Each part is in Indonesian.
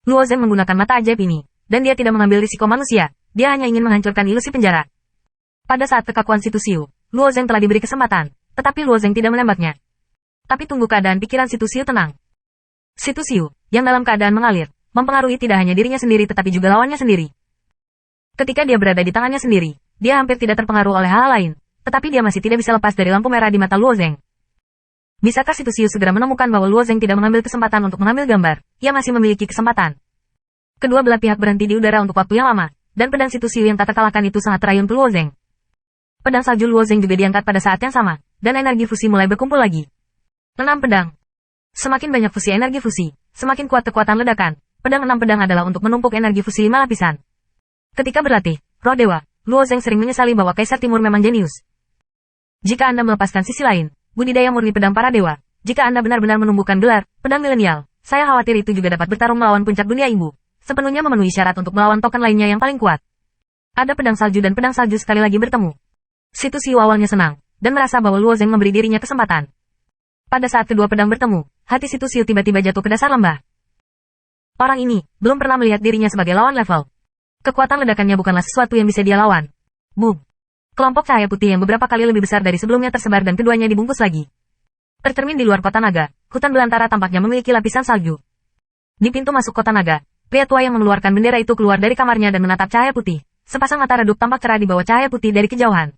Luo Zeng menggunakan mata ajaib ini, dan dia tidak mengambil risiko manusia, dia hanya ingin menghancurkan ilusi penjara. Pada saat kekakuan Situ Xiu, Luo Zeng telah diberi kesempatan, tetapi Luo Zeng tidak menembaknya. Tapi tunggu keadaan pikiran Situ Xiu tenang. Situ Xiu, yang dalam keadaan mengalir, mempengaruhi tidak hanya dirinya sendiri tetapi juga lawannya sendiri. Ketika dia berada di tangannya sendiri, dia hampir tidak terpengaruh oleh hal lain, tetapi dia masih tidak bisa lepas dari lampu merah di mata Luo Zeng. Bisakah Situ Xiu segera menemukan bahwa Luo Zeng tidak mengambil kesempatan untuk mengambil gambar? Ia masih memiliki kesempatan. Kedua belah pihak berhenti di udara untuk waktu yang lama, dan pedang Situ Xiu yang tak terkalahkan itu sangat terayun ke Luo Zeng. Pedang salju Luo Zeng juga diangkat pada saat yang sama, dan energi fusi mulai berkumpul lagi. 6 pedang. Semakin banyak fusi energi fusi, semakin kuat kekuatan ledakan. Pedang 6 pedang adalah untuk menumpuk energi fusi 5 lapisan. Ketika berlatih, roh dewa, Luo Zeng sering menyesali bahwa Kaisar Timur memang jenius. Jika Anda melepaskan sisi lain, budidaya murni pedang para dewa, jika Anda benar-benar menumbuhkan gelar, pedang milenial, saya khawatir itu juga dapat bertarung melawan puncak dunia ibu, sepenuhnya memenuhi syarat untuk melawan token lainnya yang paling kuat. Ada pedang salju dan pedang salju sekali lagi bertemu. Situ Xiu awalnya senang, dan merasa bahwa Luo Zeng memberi dirinya kesempatan. Pada saat kedua pedang bertemu, hati Situ Xiu tiba-tiba jatuh ke dasar lembah. Orang ini, belum pernah melihat dirinya sebagai lawan level. Kekuatan ledakannya bukanlah sesuatu yang bisa dia lawan. Boom. Kelompok cahaya putih yang beberapa kali lebih besar dari sebelumnya tersebar dan keduanya dibungkus lagi. Tercermin di luar kota naga, hutan belantara tampaknya memiliki lapisan salju. Di pintu masuk kota naga, pria tua yang mengeluarkan bendera itu keluar dari kamarnya dan menatap cahaya putih. Sepasang mata redup tampak cerah di bawah cahaya putih dari kejauhan.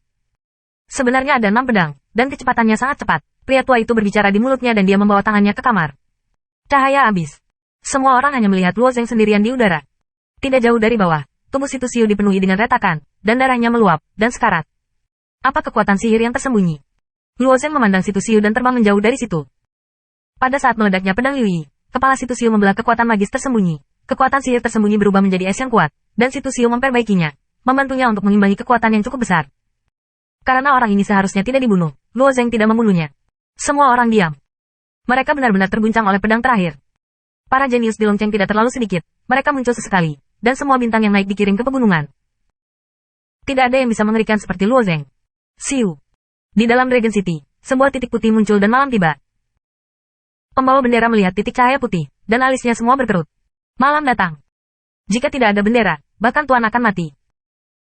Sebenarnya ada 6 pedang, dan kecepatannya sangat cepat. Pria tua itu berbicara di mulutnya dan dia membawa tangannya ke kamar. Cahaya habis. Semua orang hanya melihat Luo Zeng sendirian di udara. Tidak jauh dari bawah, tubuh Situ Xiu dipenuhi dengan retakan, dan darahnya meluap, dan sekarat. Apa kekuatan sihir yang tersembunyi? Luo Zeng memandang Situ Xiu dan terbang menjauh dari situ. Pada saat meledaknya pedang Liu Yi, kepala Situ Xiu membelah kekuatan magis tersembunyi. Kekuatan sihir tersembunyi berubah menjadi es yang kuat, dan Situ Xiu memperbaikinya, membantunya untuk mengimbangi kekuatan yang cukup besar. Karena orang ini seharusnya tidak dibunuh, Luo Zeng tidak membunuhnya. Semua orang diam. Mereka benar-benar terguncang oleh pedang terakhir. Para jenius di lonceng tidak terlalu sedikit, mereka muncul sesekali, dan semua bintang yang naik dikirim ke pegunungan. Tidak ada yang bisa mengerikan seperti Luo Zeng. Siu. Di dalam Dragon City, sebuah titik putih muncul dan malam tiba. Pembawa bendera melihat titik cahaya putih, dan alisnya semua berkerut. Malam datang. Jika tidak ada bendera, bahkan Tuan akan mati.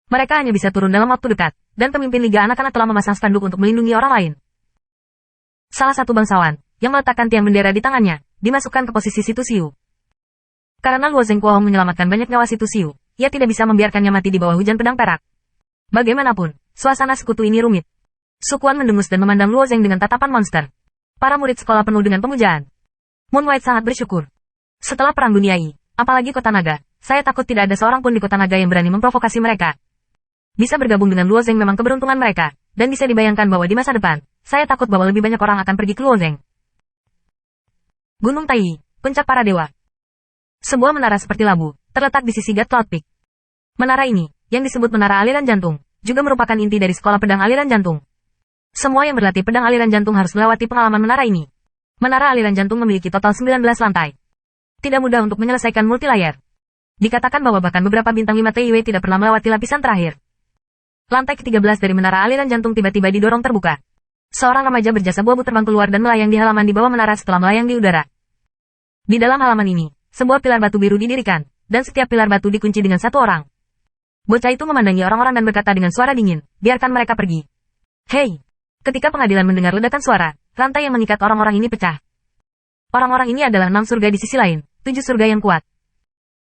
Mereka hanya bisa turun dalam waktu dekat, dan pemimpin Liga Anak-anak telah memasang spanduk untuk melindungi orang lain. Salah satu bangsawan, yang meletakkan tiang bendera di tangannya, dimasukkan ke posisi Situ Xiu. Karena Luo Zeng Kuohong menyelamatkan banyak nyawa Situ Xiu, ia tidak bisa membiarkannya mati di bawah hujan pedang perak. Bagaimanapun, suasana sekutu ini rumit. Sukuan mendengus dan memandang Luo Zeng dengan tatapan monster. Para murid sekolah penuh dengan pemujaan. Moon White sangat bersyukur. Setelah Perang Dunia I, apalagi Kota Naga, saya takut tidak ada seorang pun di Kota Naga yang berani memprovokasi mereka. Bisa bergabung dengan Luo Zeng memang keberuntungan mereka, dan bisa dibayangkan bahwa di masa depan, saya takut bahwa lebih banyak orang akan pergi ke Luo Zeng. Gunung Tai, puncak para dewa. Sebuah menara seperti labu, terletak di sisi God Cloud Peak. Menara ini, yang disebut Menara Aliran Jantung, juga merupakan inti dari Sekolah Pedang Aliran Jantung. Semua yang berlatih pedang aliran jantung harus melewati pengalaman menara ini. Menara aliran jantung memiliki total 19 lantai. Tidak mudah untuk menyelesaikan multilayer. Dikatakan bahwa bahkan beberapa bintang 5 TIW tidak pernah melewati lapisan terakhir. Lantai ke-13 dari menara aliran jantung tiba-tiba didorong terbuka. Seorang remaja berjasa buabu terbang keluar dan melayang di halaman di bawah menara setelah melayang di udara. Di dalam halaman ini, sebuah pilar batu biru didirikan, dan setiap pilar batu dikunci dengan satu orang. Bocah itu memandangi orang-orang dan berkata dengan suara dingin, biarkan mereka pergi. Hei! Ketika pengadilan mendengar ledakan suara, rantai yang mengikat orang-orang ini pecah. Orang-orang ini adalah 6 surga di sisi lain, 7 surga yang kuat.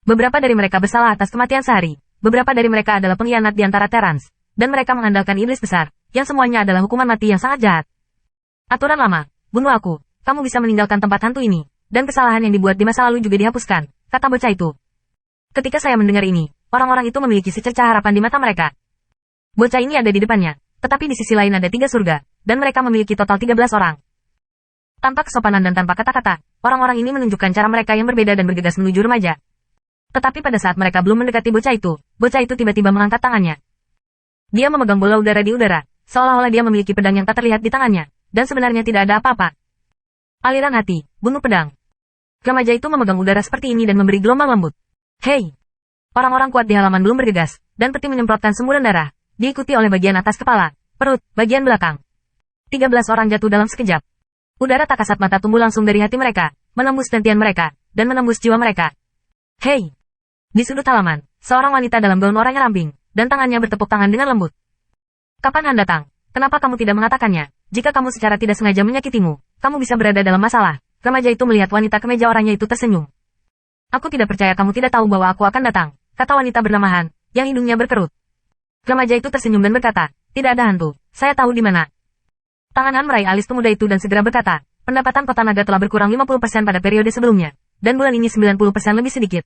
Beberapa dari mereka bersalah atas kematian Sehari, beberapa dari mereka adalah pengkhianat di antara Terans, dan mereka mengandalkan iblis besar, yang semuanya adalah hukuman mati yang sangat jahat. Aturan lama, bunuh aku, kamu bisa meninggalkan tempat hantu ini, dan kesalahan yang dibuat di masa lalu juga dihapuskan, kata bocah itu. Ketika saya mendengar ini, orang-orang itu memiliki secercah harapan di mata mereka. Bocah ini ada di depannya. Tetapi di sisi lain ada 3 surga, dan mereka memiliki total 13 orang. Tanpa kesopanan dan tanpa kata-kata, orang-orang ini menunjukkan cara mereka yang berbeda dan bergegas menuju remaja. Tetapi pada saat mereka belum mendekati bocah itu tiba-tiba mengangkat tangannya. Dia memegang bola udara di udara, seolah-olah dia memiliki pedang yang tak terlihat di tangannya, dan sebenarnya tidak ada apa-apa. Aliran hati, bunuh pedang. Remaja itu memegang udara seperti ini dan memberi gelombang lembut. Hei! Orang-orang kuat di halaman belum bergegas, dan peti menyemprotkan semburan darah. Diikuti oleh bagian atas kepala, perut, bagian belakang. 13 orang jatuh dalam sekejap. Udara tak kasat mata tumbuh langsung dari hati mereka, menembus dantian mereka, dan menembus jiwa mereka. Hei! Di sudut halaman, seorang wanita dalam gaun oranye ramping, dan tangannya bertepuk tangan dengan lembut. Kapan Han datang? Kenapa kamu tidak mengatakannya? Jika kamu secara tidak sengaja menyakitimu, kamu bisa berada dalam masalah. Remaja itu melihat wanita kemeja oranye itu tersenyum. Aku tidak percaya kamu tidak tahu bahwa aku akan datang, kata wanita bernama Han, yang hidungnya berkerut. Remaja itu tersenyum dan berkata, tidak ada hantu, saya tahu di mana. Tangan Han meraih alis pemuda itu dan segera berkata, pendapatan kota naga telah berkurang 50% pada periode sebelumnya, dan bulan ini 90% lebih sedikit.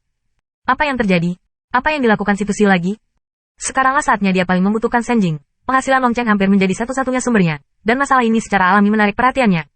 Apa yang terjadi? Apa yang dilakukan si Tusio lagi? Sekaranglah saatnya dia paling membutuhkan Senjing. Penghasilan Long Cheng hampir menjadi satu-satunya sumbernya, dan masalah ini secara alami menarik perhatiannya.